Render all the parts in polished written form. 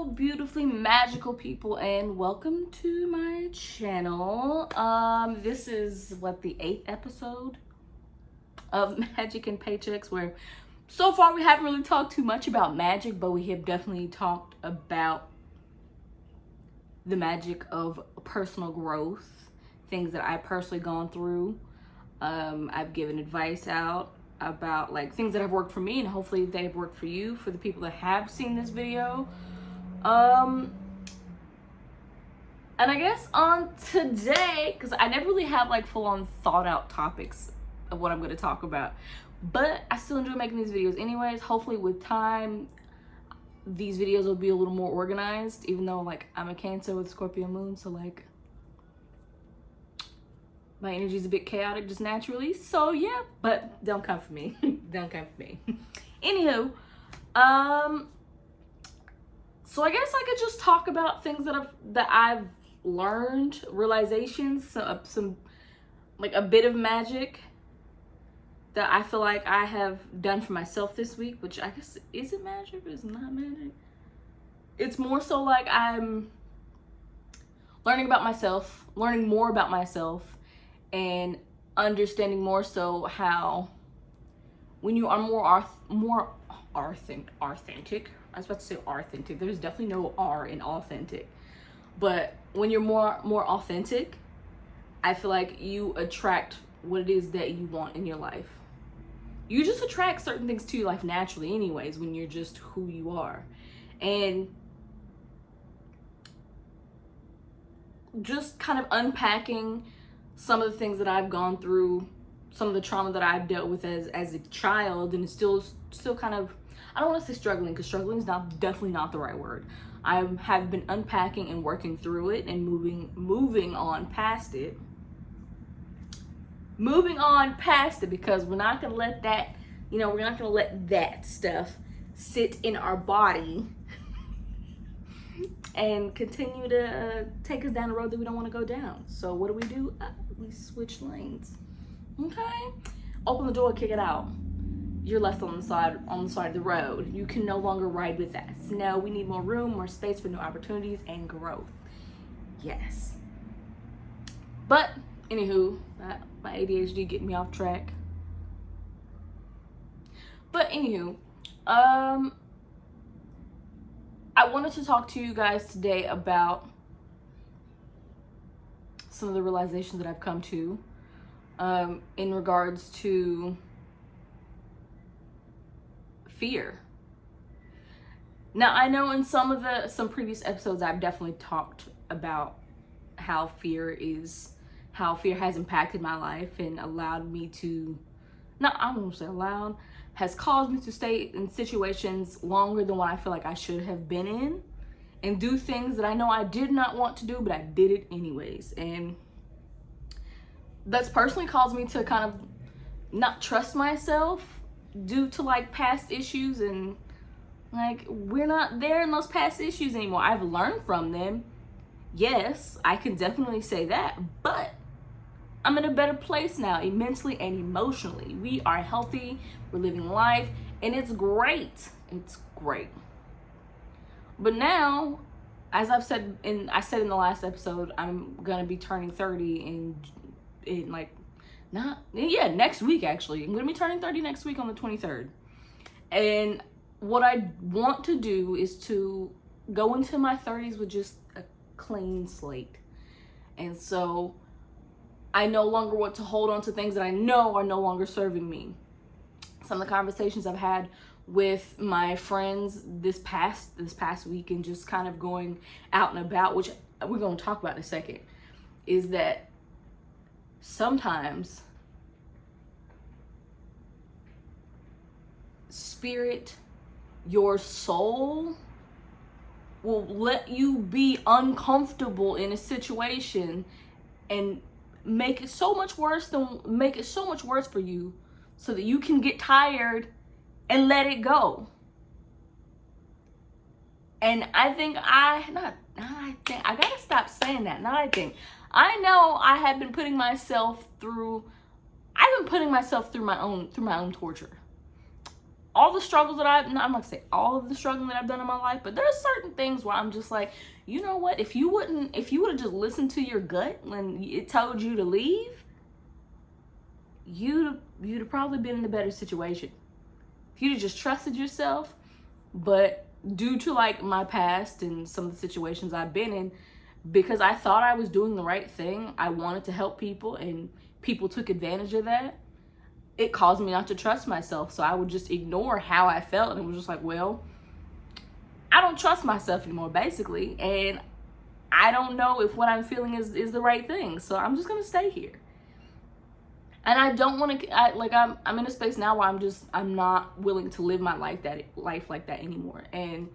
Hello, beautifully magical people, and welcome to my channel. This is the 8th episode of Magic and Paychecks, where so far we haven't really talked too much about magic, but we have definitely talked about the magic of personal growth, things that I've personally gone through. I've given advice out about things that have worked for me, and hopefully they've worked for you, for the people that have seen this video. And I guess on today, because I never really have full-on thought out topics of what I'm going to talk about, but I still enjoy making these videos anyways. Hopefully with time these videos will be a little more organized, even though I'm a Cancer with Scorpio moon, so my energy is a bit chaotic just naturally. So yeah, but don't come for me. Don't come for me. Anywho, so I guess I could just talk about things that I've learned, realizations, some a bit of magic that I feel like I have done for myself this week, which I guess, is it magic or is it not magic? It's more so I'm learning about myself, learning more about myself, and understanding more so how when you are more authentic. I was about to say authentic. There's definitely no R in authentic. But when you're more authentic, I feel like you attract what it is that you want in your life. You just attract certain things to your life naturally anyways when you're just who you are. And just kind of unpacking some of the things that I've gone through, some of the trauma that I've dealt with as a child, and it's still kind of, I don't want to say struggling, because struggling is definitely not the right word. I have been unpacking and working through it and moving on past it. Moving on past it, because we're not going to let that, we're not going to let that stuff sit in our body and continue to take us down the road that we don't want to go down. So what do? We switch lanes. Okay? Open the door, kick it out. You're left on the side of the road. You can no longer ride with us. No, we need more room, more space for new opportunities and growth. Yes. But anywho, my ADHD getting me off track. But anywho, I wanted to talk to you guys today about some of the realizations that I've come to in regards to fear. Now, I know in some previous episodes I've definitely talked about how fear has impacted my life and allowed me to, I won't say allowed, has caused me to stay in situations longer than what I feel like I should have been in, and do things that I know I did not want to do, but I did it anyways. And that's personally caused me to kind of not trust myself due to past issues, and we're not there in those past issues anymore. I've learned from them. Yes, I can definitely say that, but I'm in a better place now, mentally and emotionally. We are healthy, we're living life, and it's great. It's great. But now, as I said in the last episode, I'm gonna be turning 30 next week actually. I'm gonna be turning 30 next week on the 23rd. And what I want to do is to go into my 30s with just a clean slate. And so I no longer want to hold on to things that I know are no longer serving me. Some of the conversations I've had with my friends this past week, and just kind of going out and about, which we're going to talk about in a second, is that sometimes spirit, your soul, will let you be uncomfortable in a situation and make it so much worse for you, so that you can get tired and let it go. And I gotta stop saying that. I know I've been putting myself through my own torture. all the struggles that I'm not gonna say all of the struggling that I've done in my life, but there are certain things where I'm just like, you know what, if you would have just listened to your gut when it told you to leave, you'd have probably been in a better situation. If you'd have just trusted yourself. But due to like my past and some of the situations I've been in, because I thought I was doing the right thing, I wanted to help people, and people took advantage of that, it caused me not to trust myself. So I would just ignore how I felt, and it was just like, well, I don't trust myself anymore, basically, and I don't know if what I'm feeling is the right thing, so I'm just gonna stay here. And I don't want to, I'm in a space now where I'm not willing to live my life like that anymore. And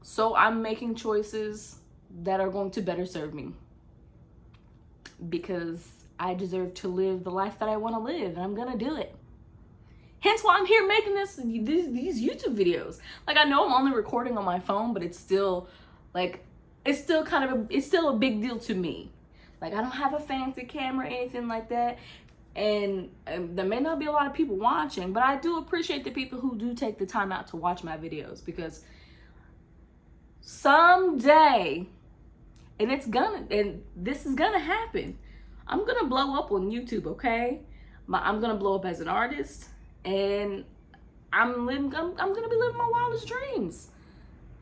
so I'm making choices that are going to better serve me, because I deserve to live the life that I want to live, and I'm going to do it. Hence why I'm here making these YouTube videos. Like, I know I'm only recording on my phone, but it's still it's still a big deal to me. Like, I don't have a fancy camera or anything like that. And there may not be a lot of people watching, but I do appreciate the people who do take the time out to watch my videos, because someday, and this is gonna happen, I'm gonna blow up on YouTube, okay? I'm gonna blow up as an artist, and I'm gonna be living my wildest dreams.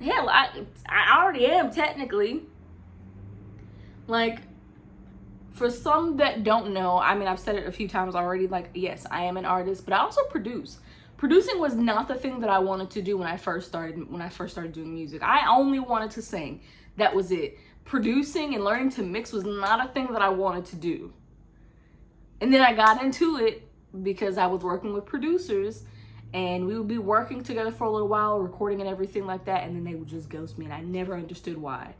Hell, I already am, technically. Like, for some that don't know, I mean, I've said it a few times already, like, yes, I am an artist, but I also produce. Producing was not the thing that I wanted to do when I first started doing music. I only wanted to sing. That was it. Producing and learning to mix was not a thing that I wanted to do. And then I got into it because I was working with producers, and we would be working together for a little while, recording and everything like that, and then they would just ghost me, and I never understood why.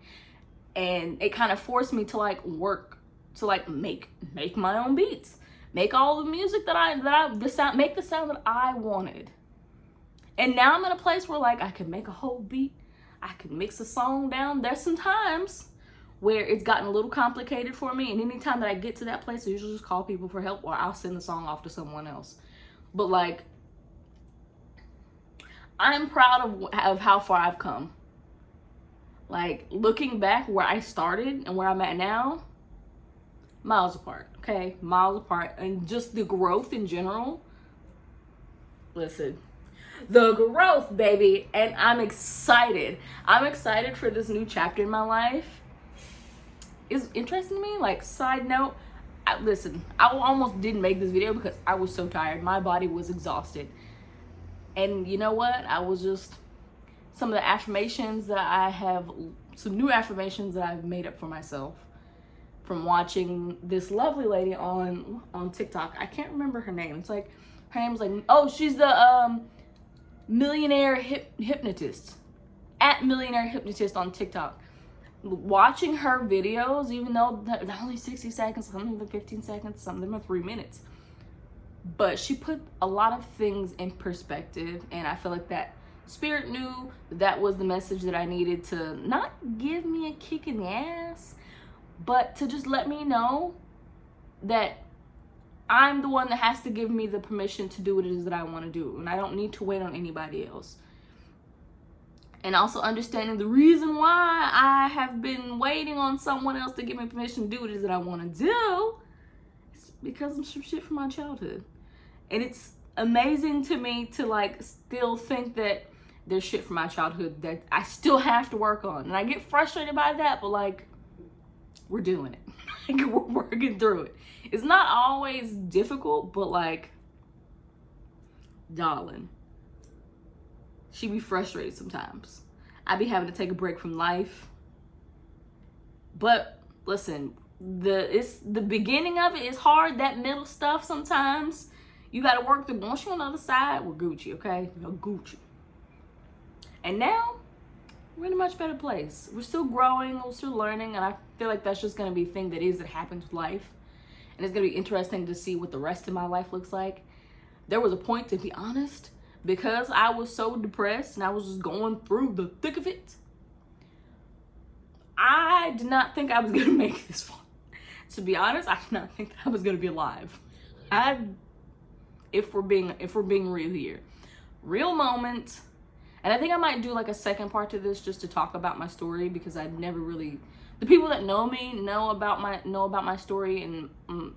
And it kind of forced me to like work to like make my own beats, make all the music make the sound that I wanted. And now I'm in a place where like I can make a whole beat, I can mix a song down. There's some times where it's gotten a little complicated for me, and anytime that I get to that place, I usually just call people for help, or I'll send the song off to someone else. But like, I'm proud of how far I've come. Like, looking back where I started and where I'm at now, miles apart, okay? Miles apart. And just the growth in general. Listen, the growth, baby. And I'm excited. I'm excited for this new chapter in my life. It's interesting to me. Like, side note, listen, I almost didn't make this video because I was so tired. My body was exhausted. And you know what? I was just, some of the affirmations that I have, some new affirmations that I've made up for myself from watching this lovely lady on TikTok. I can't remember her name. It's like, her name's like, oh, she's the millionaire hypnotist, at millionaire hypnotist on TikTok. Watching her videos, even though they're only 60 seconds, some of them 15 seconds, some of them are 3 minutes, but she put a lot of things in perspective, and I feel like that Spirit knew that was the message that I needed to not give me a kick in the ass, but to just let me know that I'm the one that has to give me the permission to do what it is that I want to do, and I don't need to wait on anybody else. And also understanding the reason why I have been waiting on someone else to give me permission to do what it is that I want to do is because of some shit from my childhood. And it's amazing to me to like still think that there's shit from my childhood that I still have to work on. And I get frustrated by that, but like, we're doing it. Like, we're working through it. It's not always difficult, but like, darling, she be frustrated sometimes. I be having to take a break from life. But listen, the beginning of it is hard. That middle stuff sometimes you gotta work through. Once you're on the other side, we're Gucci, okay? We're Gucci. And now we're in a much better place. We're still growing, we're still learning, and I feel like that's just gonna be a thing that happens with life. And it's gonna be interesting to see what the rest of my life looks like. There was a point, to be honest, because I was so depressed and I was just going through the thick of it, I did not think I was gonna make it this far. To be honest, I did not think that I was gonna be alive. if we're being real here. Real moments. And I think I might do like a second part to this just to talk about my story, because I've never really, the people that know me know about my story and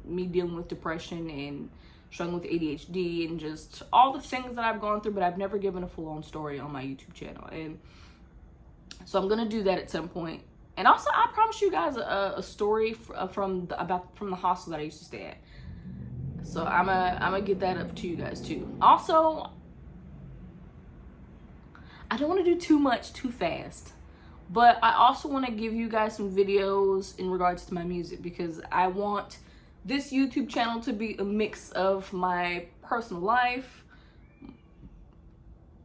me dealing with depression and struggling with ADHD and just all the things that I've gone through, but I've never given a full-on story on my YouTube channel. And so I'm gonna do that at some point. And also, I promised you guys a story from the hostel that I used to stay at. So I'm gonna get that up to you guys too. Also, I don't want to do too much too fast, but I also want to give you guys some videos in regards to my music, because I want this YouTube channel to be a mix of my personal life,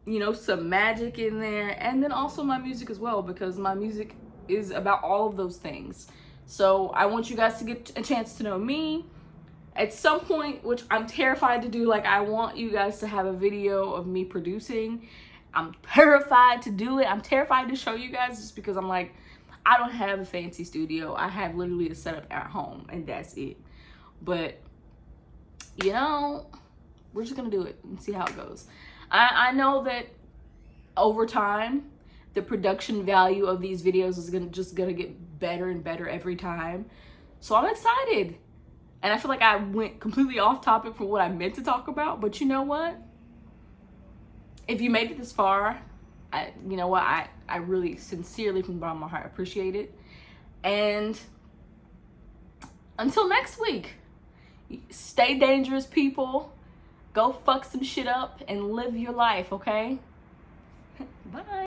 you know, some magic in there, and then also my music as well, because my music is about all of those things. So I want you guys to get a chance to know me at some point, which I'm terrified to do. Like, I want you guys to have a video of me producing. I'm terrified to do it. I'm terrified to show you guys, just because I'm like, I don't have a fancy studio. I have literally a setup at home, and that's it. But, you know, we're just gonna do it and see how it goes. I know that over time, the production value of these videos is gonna get better and better every time. So I'm excited. And I feel like I went completely off topic from what I meant to talk about, but you know what? If you made it this far, you know what? I really sincerely, from the bottom of my heart, appreciate it. And until next week, stay dangerous, people. Go fuck some shit up and live your life, okay? Bye.